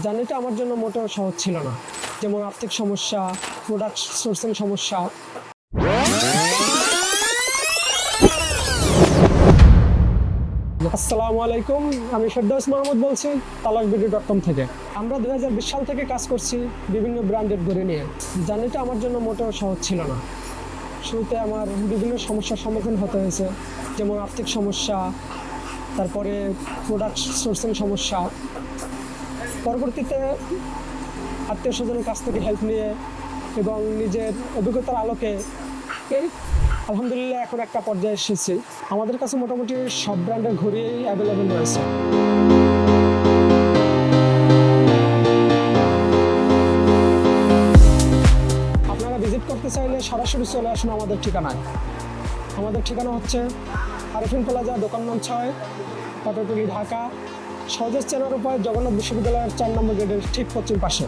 জার্নিটা আমার জন্য মোটেও সহজ ছিল না। যেমন আর্থিক সমস্যা, প্রোডাক্ট সোর্সিং সমস্যা। আসসালামু আলাইকুম, আমি ফেরদৌস মাহমুদ বলছি talakbidi.com থেকে। আমরা 2020 সাল থেকে কাজ করছি বিভিন্ন ব্র্যান্ডের ঘড়ি নিয়ে। জার্নিটা আমার জন্য মোটেও সহজ ছিল না। শুরুতে আমার বিভিন্ন সমস্যার সম্মুখীন হতে হয়েছে, যেমন আর্থিক সমস্যা, তারপরে প্রোডাক্ট সোর্সিং সমস্যা। পরবর্তীতে আত্মীয় স্বজনের কাছ থেকে হেল্প নিয়ে এবং নিজের অভিজ্ঞতার আলোকে আলহামদুলিল্লাহ এখন একটা পর্যায়ে এসেছি। আমাদের কাছে মোটামুটি সব ব্র্যান্ডের ঘড়ি অ্যাভেলেবেল রয়েছে। আপনারা ভিজিট করতে চাইলে সরাসরি চলে আসুন আমাদের ঠিকানায়। আমাদের ঠিকানা হচ্ছে আরিফিন প্লাজা, দোকান নং 6, পাটুলি, ঢাকা। সহজের চেনার উপায় জগন্নাথ বিশ্ববিদ্যালয়ের 4 নম্বর গেটের ঠিক পশ্চিম পাশে।